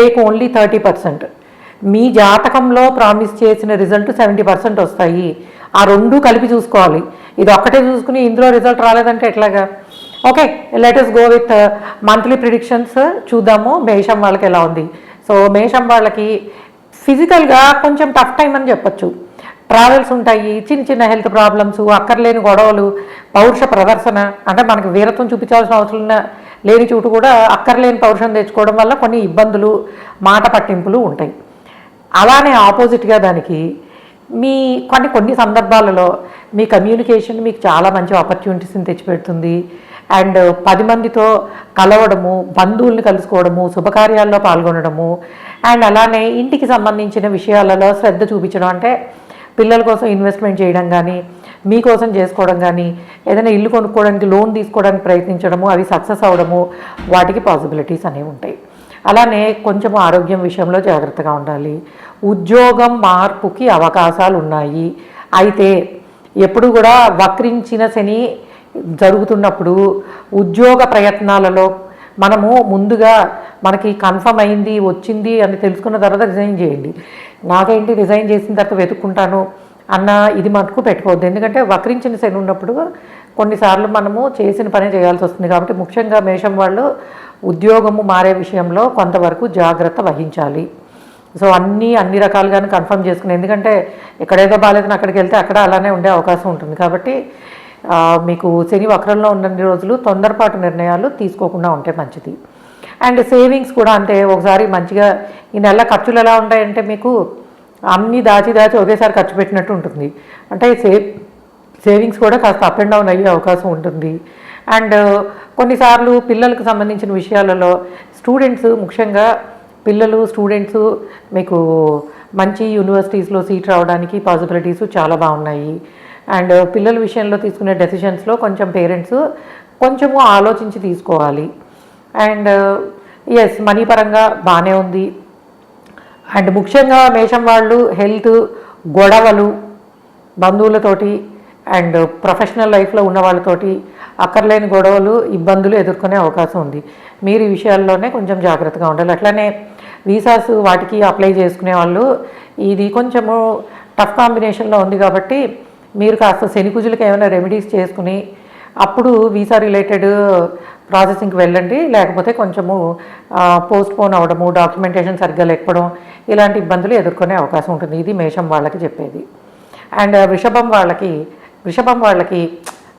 Take only 30%. మీ జాతకంలో promise చేసిన result 70% వస్తాయి. ఆ రెండు కలిపి చూసుకోవాలి. ఇది ఒక్కటే చూసుకుని ఇందులో రిజల్ట్ రాలేదంటే ఎట్లాగా? Okay, let's go with monthly predictions. చూద్దాము మేషం వాళ్ళకి ఎలా ఉంది. సో మేషం వాళ్ళకి ఫిజికల్గా కొంచెం టఫ్ టైం అని చెప్పచ్చు. ట్రావెల్స్ ఉంటాయి, చిన్న చిన్న హెల్త్ ప్రాబ్లమ్స్, అక్కర్లేని గొడవలు, పౌరుష ప్రదర్శన, అంటే మనకు వీరత్వం చూపించాల్సిన అవసరం లేని చోటు కూడా అక్కర్లేని పౌరుషం తెచ్చుకోవడం వల్ల కొన్ని ఇబ్బందులు, మాట పట్టింపులు ఉంటాయి. అలానే ఆపోజిట్గా దానికి మీ కొన్ని సందర్భాలలో మీ కమ్యూనికేషన్ మీకు చాలా మంచి ఆపర్చునిటీస్ని తెచ్చిపెడుతుంది. అండ్ 10 మందితో కలవడము, బంధువుల్ని కలుసుకోవడము, శుభకార్యాల్లో పాల్గొనడము, అండ్ అలానే ఇంటికి సంబంధించిన విషయాలలో శ్రద్ధ చూపించడం, అంటే పిల్లల కోసం ఇన్వెస్ట్మెంట్ చేయడం కానీ, మీకోసం చేసుకోవడం కానీ, ఏదైనా ఇల్లు కొనుక్కోవడానికి లోన్ తీసుకోవడానికి ప్రయత్నించడము, అవి సక్సెస్ అవ్వడము, వాటికి పాసిబిలిటీస్ అనేవి ఉంటాయి. అలానే కొంచెం ఆరోగ్యం విషయంలో జాగ్రత్తగా ఉండాలి. ఉద్యోగం మార్పుకి అవకాశాలు ఉన్నాయి. అయితే ఎప్పుడు కూడా వక్రించిన శని జరుగుతున్నప్పుడు ఉద్యోగ ప్రయత్నాలలో మనము ముందుగా మనకి కన్ఫర్మ్ అయింది, వచ్చింది అని తెలుసుకున్న తర్వాత రిజైన్ చేయండి. నాకేంటి రిజైన్ చేసిన తర్వాత వెతుక్కుంటాను అన్న ఇది మటుకు పెట్టుకోవద్దు. ఎందుకంటే వక్రించిన శని ఉన్నప్పుడు కొన్నిసార్లు మనము చేసిన పని చేయాల్సి వస్తుంది. కాబట్టి ముఖ్యంగా మేషం వాళ్ళు ఉద్యోగము మారే విషయంలో కొంతవరకు జాగ్రత్త వహించాలి. సో అన్ని రకాలుగానే కన్ఫర్మ్ చేసుకుని, ఎందుకంటే ఎక్కడేదో బాగాలేదని అక్కడికి వెళ్తే అక్కడ అలానే ఉండే అవకాశం ఉంటుంది. కాబట్టి మీకు శని వక్రంలో ఉన్నన్ని రోజులు తొందరపాటు నిర్ణయాలు తీసుకోకుండా ఉంటే మంచిది. అండ్ సేవింగ్స్ కూడా అంటే ఒకసారి మంచిగా ఈ నెల ఖర్చులు ఎలా ఉంటాయంటే మీకు అన్నీ దాచి ఒకేసారి ఖర్చు పెట్టినట్టు ఉంటుంది. అంటే సేవింగ్స్ కూడా కాస్త అప్ అండ్ డౌన్ అయ్యే అవకాశం ఉంటుంది. అండ్ కొన్నిసార్లు పిల్లలకు సంబంధించిన విషయాలలో స్టూడెంట్స్, ముఖ్యంగా స్టూడెంట్స్ మీకు మంచి యూనివర్సిటీస్లో సీట్ రావడానికి పాసిబిలిటీస్ చాలా బాగున్నాయి. అండ్ పిల్లల విషయంలో తీసుకునే డెసిషన్స్లో కొంచెం పేరెంట్స్ కొంచెము ఆలోచించి తీసుకోవాలి. అండ్ ఎస్, మనీ పరంగా బాగానే ఉంది. అండ్ ముఖ్యంగా మేషం వాళ్ళు హెల్త్, గొడవలు, బంధువులతోటి అండ్ ప్రొఫెషనల్ లైఫ్లో ఉన్న వాళ్ళతోటి అక్కర్లేని గొడవలు, ఇబ్బందులు ఎదుర్కొనే అవకాశం ఉంది. మీరు ఈ విషయాల్లోనే కొంచెం జాగ్రత్తగా ఉండాలి. అట్లనే వీసాస్ వాటికి అప్లై చేసుకునే వాళ్ళు ఇది కొంచెము టఫ్ కాంబినేషన్లో ఉంది. కాబట్టి మీరు కాస్త శనికుజులకు ఏమైనా రెమెడీస్ చేసుకుని అప్పుడు వీసా రిలేటెడ్ ప్రాసెసింగ్కి వెళ్ళండి. లేకపోతే కొంచెము పోస్ట్పోన్ అవ్వడము, డాక్యుమెంటేషన్ సరిగ్గా లేకపోవడం, ఇలాంటి ఇబ్బందులు ఎదుర్కొనే అవకాశం ఉంటుంది. ఇది మేషం వాళ్ళకి చెప్పేది. అండ్ వృషభం వాళ్ళకి